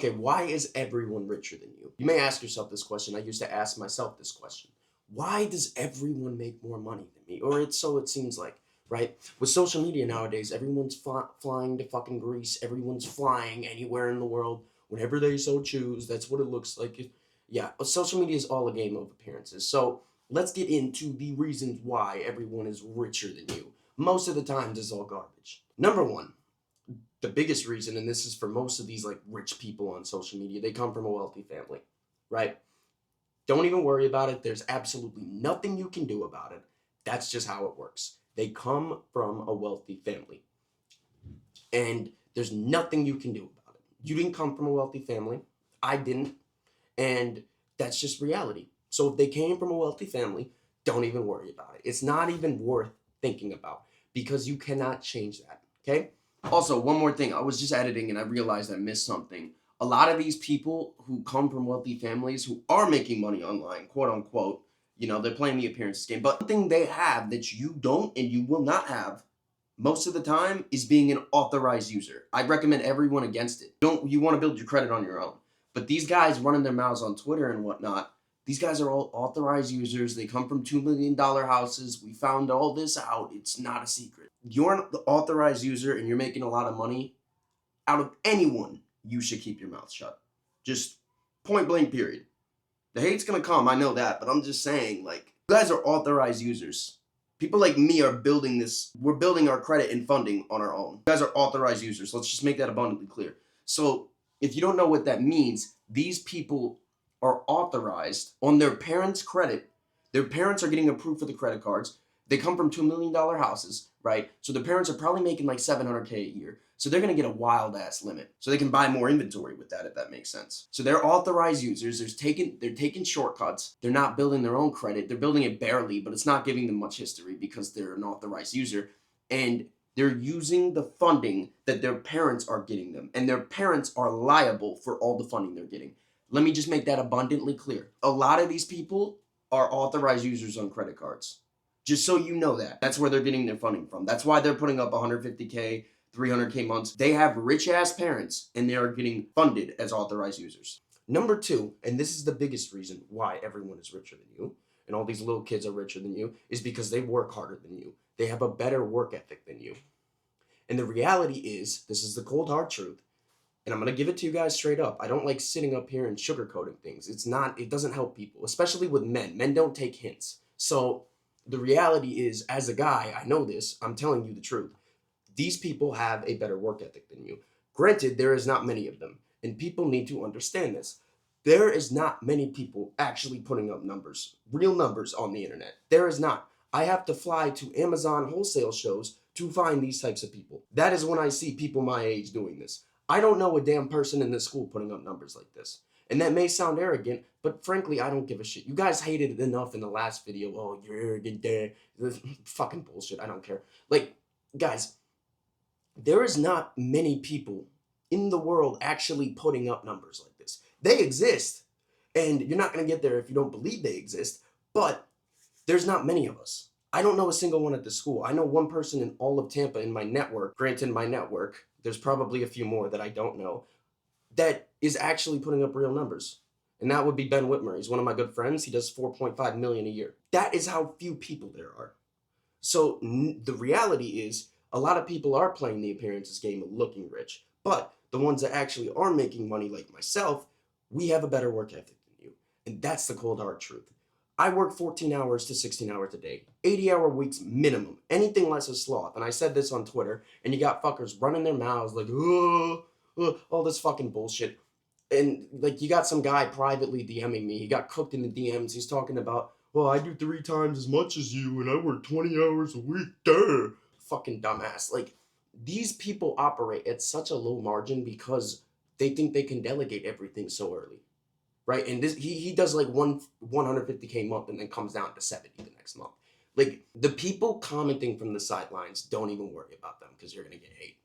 Okay, why is everyone richer than you? You may ask yourself this question. I used to ask myself this question. Why does everyone make more money than me? Or so it seems like, right? With social media nowadays, everyone's flying to fucking Greece. Everyone's flying anywhere in the world whenever they so choose. That's what it looks like. Yeah, social media is all a game of appearances. So let's get into the reasons why everyone is richer than you. Most of the time, this is all garbage. Number one, the biggest reason, and this is for most of these like rich people on social media, they come from a wealthy family, right? Don't even worry about it. There's absolutely nothing you can do about it. That's just how it works. They come from a wealthy family, and there's nothing you can do about it. You didn't come from a wealthy family. I didn't. And that's just reality. So if they came from a wealthy family, don't even worry about it. It's not even worth thinking about because you cannot change that. Okay? Also, one more thing. I was just editing and I realized I missed something. A lot of these people who come from wealthy families who are making money online, quote unquote, they're playing the appearances game. But one thing they have that you don't and you will not have most of the time is being an authorized user. I recommend everyone against it. You want to build your credit on your own. But these guys running their mouths on Twitter and whatnot, these guys are all authorized users. They come from $2 million houses. We found all this out. It's not a secret. You're the authorized user and you're making a lot of money. Out of anyone, you should keep your mouth shut. Just point blank, period. The hate's going to come. I know that. But I'm just saying, like, you guys are authorized users. People like me are building this. We're building our credit and funding on our own. You guys are authorized users. Let's just make that abundantly clear. So if you don't know what that means, these people are authorized on their parents' credit. Their parents are getting approved for the credit cards. They come from $2 million houses, right? So the parents are probably making like $700K a year. So they're going to get a wild ass limit. So they can buy more inventory with that, if that makes sense. So they're authorized users. They're taking shortcuts. They're not building their own credit. They're building it barely, but it's not giving them much history because they're an authorized user. And they're using the funding that their parents are getting them. And their parents are liable for all the funding they're getting. Let me just make that abundantly clear. A lot of these people are authorized users on credit cards. Just so you know that. That's where they're getting their funding from. That's why they're putting up 150K, 300K months. They have rich ass parents and they are getting funded as authorized users. Number two, and this is the biggest reason why everyone is richer than you and all these little kids are richer than you, is because they work harder than you. They have a better work ethic than you. And the reality is, this is the cold hard truth, and I'm going to give it to you guys straight up. I don't like sitting up here and sugarcoating things. It doesn't help people, especially with men. Men don't take hints. So the reality is, as a guy, I know this, I'm telling you the truth. These people have a better work ethic than you. Granted, there is not many of them, and people need to understand this. There is not many people actually putting up numbers, real numbers on the internet. There is not. I have to fly to Amazon wholesale shows to find these types of people. That is when I see people my age doing this. I don't know a damn person in this school putting up numbers like this. And that may sound arrogant, but frankly, I don't give a shit. You guys hated it enough in the last video. Oh, you're arrogant there. Fucking bullshit. I don't care. Like, guys, there is not many people in the world actually putting up numbers like this. They exist, and you're not going to get there if you don't believe they exist, but there's not many of us. I don't know a single one at the school. I know one person in all of Tampa in my network, granted my network, there's probably a few more that I don't know, that is actually putting up real numbers. And that would be Ben Whitmer. He's one of my good friends. He does 4.5 million a year. That is how few people there are. So the reality is, a lot of people are playing the appearances game of looking rich, but the ones that actually are making money, like myself, we have a better work ethic than you, and that's the cold hard truth. I work 14 hours to 16 hours a day, 80-hour weeks minimum. Anything less is sloth. And I said this on Twitter, and you got fuckers running their mouths like, all this fucking bullshit. And like, you got some guy privately DMing me. He got cooked in the DMs. He's talking about, well, I do 3 times as much as you, and I work 20 hours a week. Duh. Fucking dumbass. Like, these people operate at such a low margin because they think they can delegate everything so early, right? And this he does like 150K month and then comes down to 70 the next month. Like, the people commenting from the sidelines, don't even worry about them because you're gonna get hate.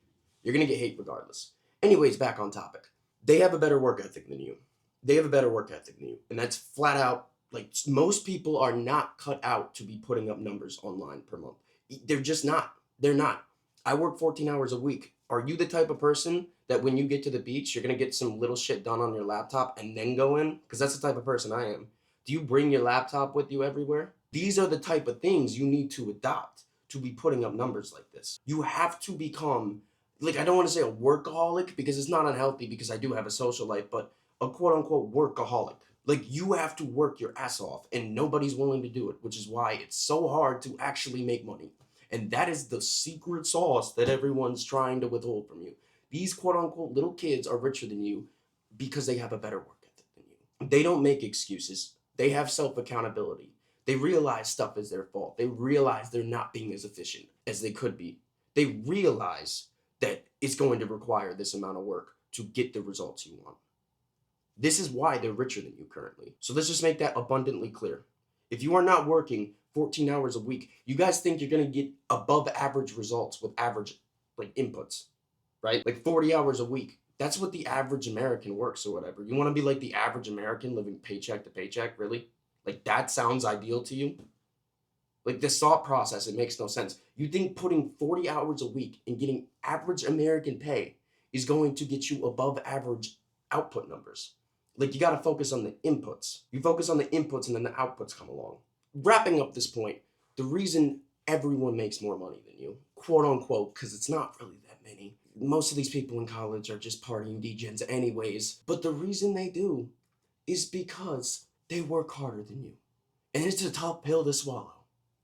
You're gonna get hate regardless. Anyways, back on topic. They have a better work ethic than you. They have a better work ethic than you. And that's flat out, like, most people are not cut out to be putting up numbers online per month. They're just not. They're not. I work 14 hours a week. Are you the type of person that when you get to the beach, you're gonna get some little shit done on your laptop and then go in? Because that's the type of person I am. Do you bring your laptop with you everywhere? These are the type of things you need to adopt to be putting up numbers like this. You have to become, like, I don't want to say a workaholic because it's not unhealthy because I do have a social life, but a quote unquote workaholic. Like, you have to work your ass off and nobody's willing to do it, which is why it's so hard to actually make money. And that is the secret sauce that everyone's trying to withhold from you. These quote unquote little kids are richer than you because they have a better work ethic than you. They don't make excuses. They have self accountability. They realize stuff is their fault. They realize they're not being as efficient as they could be. They realize that it's going to require this amount of work to get the results you want. This is why they're richer than you currently. So let's just make that abundantly clear. If you are not working 14 hours a week, you guys think you're going to get above average results with average like inputs, right? Like 40 hours a week. That's what the average American works or whatever. You want to be like the average American living paycheck to paycheck, really? Like that sounds ideal to you? Like this thought process, it makes no sense. You think putting 40 hours a week and getting average American pay is going to get you above average output numbers. Like you got to focus on the inputs. You focus on the inputs and then the outputs come along. Wrapping up this point, the reason everyone makes more money than you, quote unquote, because it's not really that many. Most of these people in college are just partying degens anyways. But the reason they do is because they work harder than you. And it's a tough pill to swallow.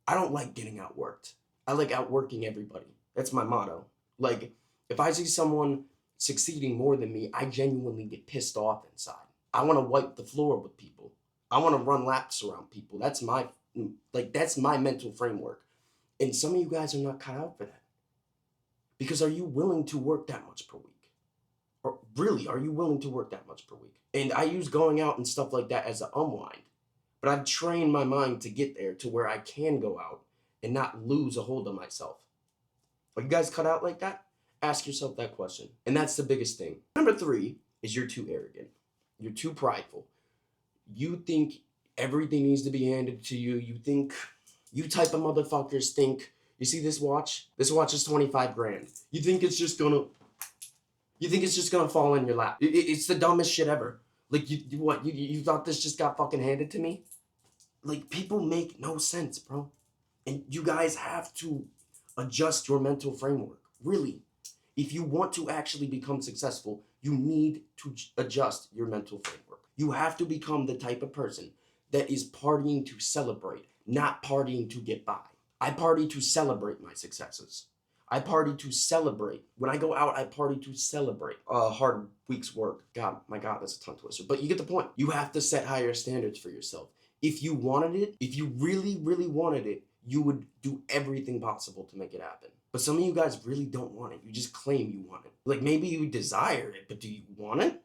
I don't like getting outworked. I like outworking everybody. That's my motto. Like, if I see someone succeeding more than me, I genuinely get pissed off inside. I want to wipe the floor with people. I want to run laps around people. That's my mental framework. And some of you guys are not cut out for that. Because are you willing to work that much per week? Or really, are you willing to work that much per week? And I use going out and stuff like that as an unwind. But I've trained my mind to get there to where I can go out and not lose a hold of myself. Are you guys cut out like that? Ask yourself that question. And that's the biggest thing. Number 3 is you're too arrogant. You're too prideful. You think everything needs to be handed to you. You think, you type of motherfuckers think, you see this watch? This watch is 25 grand. You think it's just gonna fall in your lap. It's the dumbest shit ever. Like, you thought this just got fucking handed to me? Like, people make no sense, bro. And you guys have to adjust your mental framework. Really. If you want to actually become successful, you need to adjust your mental framework. You have to become the type of person that is partying to celebrate, not partying to get by. I party to celebrate my successes. I party to celebrate. When I go out, I party to celebrate a hard week's work. God, my God, that's a tongue twister. But you get the point. You have to set higher standards for yourself. If you wanted it, if you really, really wanted it, you would do everything possible to make it happen. But some of you guys really don't want it. You just claim you want it. Like, maybe you desire it, but do you want it?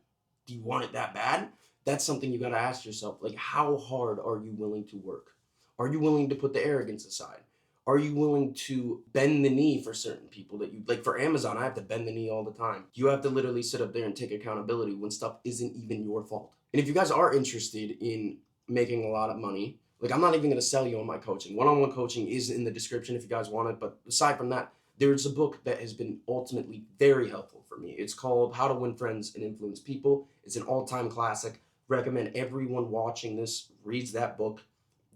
Do you want it that bad? That's something you gotta ask yourself. Like, how hard are you willing to work? Are you willing to put the arrogance aside? Are you willing to bend the knee for certain people that you, like for Amazon, I have to bend the knee all the time. You have to literally sit up there and take accountability when stuff isn't even your fault. And if you guys are interested in making a lot of money, like, I'm not even going to sell you on my coaching. One-on-one coaching is in the description if you guys want it. But aside from that, there's a book that has been ultimately very helpful for me. It's called How to Win Friends and Influence People. It's an all-time classic. Recommend everyone watching this reads that book.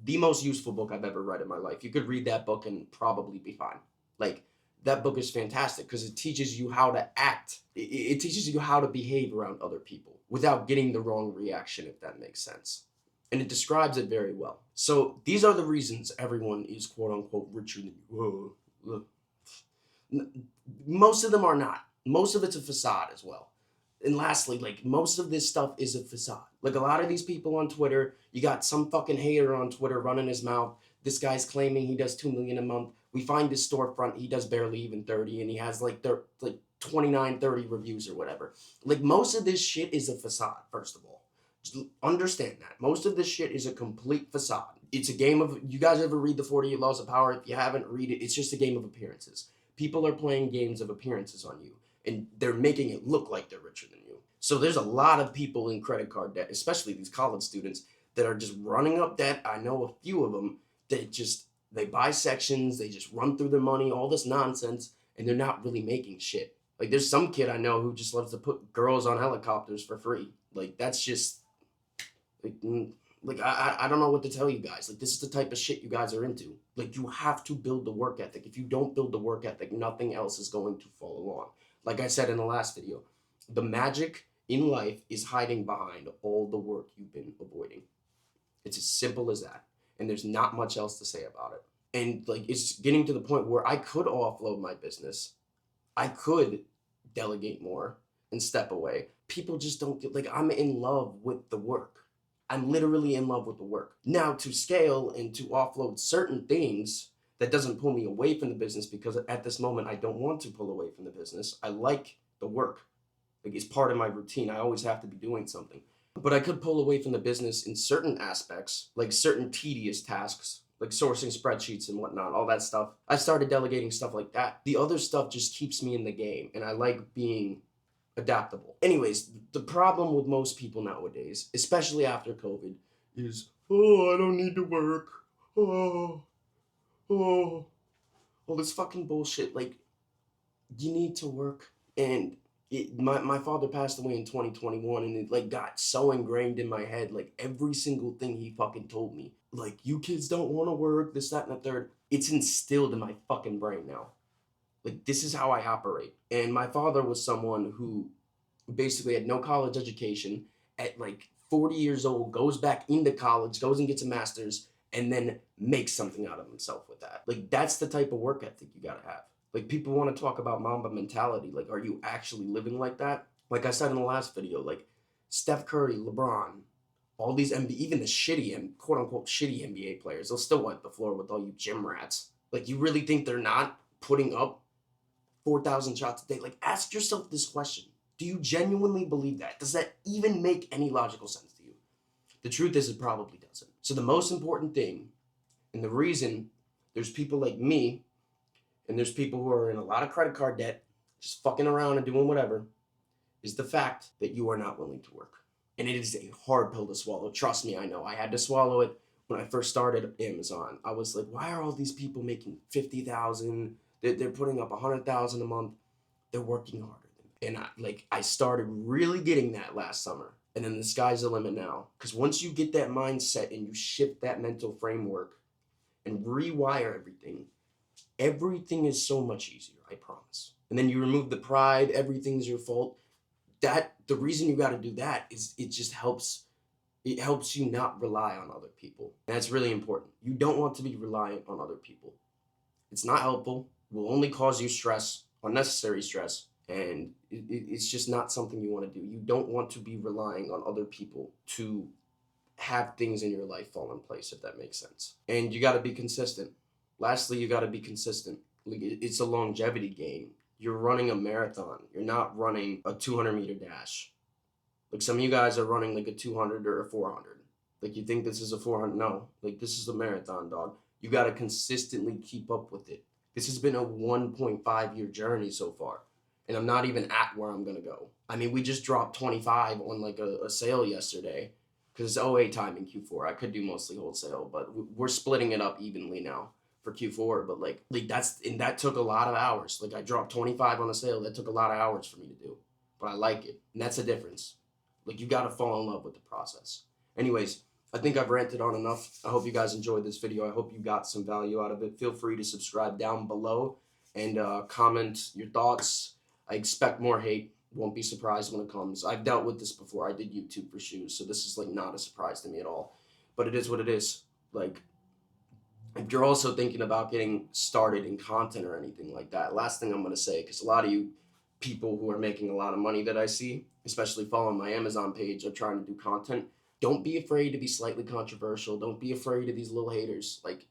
The most useful book I've ever read in my life. You could read that book and probably be fine. Like, that book is fantastic because it teaches you how to act. It teaches you how to behave around other people without getting the wrong reaction, if that makes sense. And it describes it very well. So these are the reasons everyone is quote unquote richer than you. Whoa. Most of them are not. Most of it's a facade as well. And lastly, like, most of this stuff is a facade. Like, a lot of these people on Twitter, you got some fucking hater on Twitter running his mouth. This guy's claiming he does 2 million a month. We find his storefront, he does barely even 30, and he has like 29, 30 reviews or whatever. Like, most of this shit is a facade, first of all. Just understand that. Most of this shit is a complete facade. It's a game of, you guys ever read the 48 Laws of Power? If you haven't, read it. It's just a game of appearances. People are playing games of appearances on you, and they're making it look like they're richer than you. So there's a lot of people in credit card debt, especially these college students, that are just running up debt. I know a few of them that they buy sections, they just run through their money, all this nonsense, and they're not really making shit. Like, there's some kid I know who just loves to put girls on helicopters for free. Like, that's just like, I don't know what to tell you guys. Like, this is the type of shit you guys are into. Like, you have to build the work ethic. If you don't build the work ethic, nothing else is going to follow along. Like I said in the last video, the magic in life is hiding behind all the work you've been avoiding. It's as simple as that. And there's not much else to say about it. And like, it's getting to the point where I could offload my business. I could delegate more and step away. People just don't get, like, I'm in love with the work. I'm literally in love with the work. Now, to scale and to offload certain things, that doesn't pull me away from the business, because at this moment, I don't want to pull away from the business. I like the work. Like, it's part of my routine. I always have to be doing something. But I could pull away from the business in certain aspects, like certain tedious tasks, like sourcing spreadsheets and whatnot, all that stuff. I started delegating stuff like that. The other stuff just keeps me in the game, and I like being adaptable. Anyways, the problem with most people nowadays, especially after COVID, is, oh, I don't need to work. Oh, oh, all this fucking bullshit. Like, you need to work. And my father passed away in 2021, and it like got so ingrained in my head, like every single thing he fucking told me, like, you kids don't want to work, this, that, and the third. It's instilled in my fucking brain now. Like, this is how I operate. And my father was someone who basically had no college education. At like 40 years old, goes back into college, goes and gets a master's, and then makes something out of himself with that. Like, that's the type of work ethic you gotta have. Like, people want to talk about Mamba mentality. Like, are you actually living like that? Like I said in the last video, like Steph Curry, LeBron, all these NBA, even the shitty and quote unquote shitty NBA players, they'll still wipe the floor with all you gym rats. Like, you really think they're not putting up 4,000 shots a day? Like, ask yourself this question. Do you genuinely believe that? Does that even make any logical sense to you? The truth is, it probably doesn't. So the most important thing, and the reason there's people like me, and there's people who are in a lot of credit card debt, just fucking around and doing whatever, is the fact that you are not willing to work. And it is a hard pill to swallow. Trust me, I know. I had to swallow it when I first started Amazon. I was like, why are all these people making 50,000? They're putting up 100,000 a month. They're working harder. And I started really getting that last summer. And then the sky's the limit now. Because once you get that mindset and you shift that mental framework and rewire everything, everything is so much easier, I promise. And then you remove the pride, everything's your fault. The reason you got to do that is it just helps. It helps you not rely on other people. And that's really important. You don't want to be reliant on other people. It's not helpful. It will only cause you stress, unnecessary stress. And it's just not something you want to do. You don't want to be relying on other people to have things in your life fall in place, if that makes sense. And you got to be consistent. Lastly, you got to be consistent. Like, it's a longevity game. You're running a marathon. You're not running a 200-meter dash. Like, some of you guys are running like a 200 or a 400. Like, you think this is a 400. No, like, this is a marathon, dog. You got to consistently keep up with it. This has been a 1.5-year journey so far. And I'm not even at where I'm going to go. I mean, we just dropped 25 on like a sale yesterday because it's OA time in Q4. I could do mostly wholesale, but we're splitting it up evenly now for Q4. But like that took a lot of hours. Like, I dropped 25 on a sale. That took a lot of hours for me to do, but I like it. And that's the difference. Like, you got to fall in love with the process. Anyways, I think I've ranted on enough. I hope you guys enjoyed this video. I hope you got some value out of it. Feel free to subscribe down below and comment your thoughts. I expect more hate. Won't be surprised when it comes. I've dealt with this before. I did YouTube for shoes, so this is like not a surprise to me at all. But it is what it is. Like, if you're also thinking about getting started in content or anything like that, last thing I'm going to say, because a lot of you people who are making a lot of money that I see, especially following my Amazon page, are trying to do content. Don't be afraid to be slightly controversial. Don't be afraid of these little haters. Like,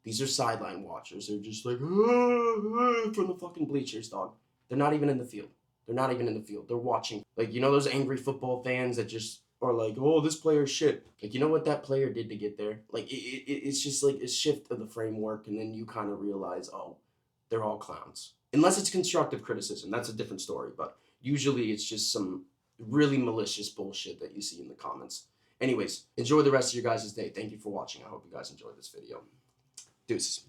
these are sideline watchers. They're just like, from the fucking bleachers, dog. They're not even in the field. They're not even in the field. They're watching. Like, you know those angry football fans that just are like, oh, this player's shit. Like, you know what that player did to get there? Like, it's just like a shift of the framework, and then you kind of realize, oh, they're all clowns. Unless it's constructive criticism. That's a different story. But usually it's just some really malicious bullshit that you see in the comments. Anyways, enjoy the rest of your guys' day. Thank you for watching. I hope you guys enjoyed this video. Deuces.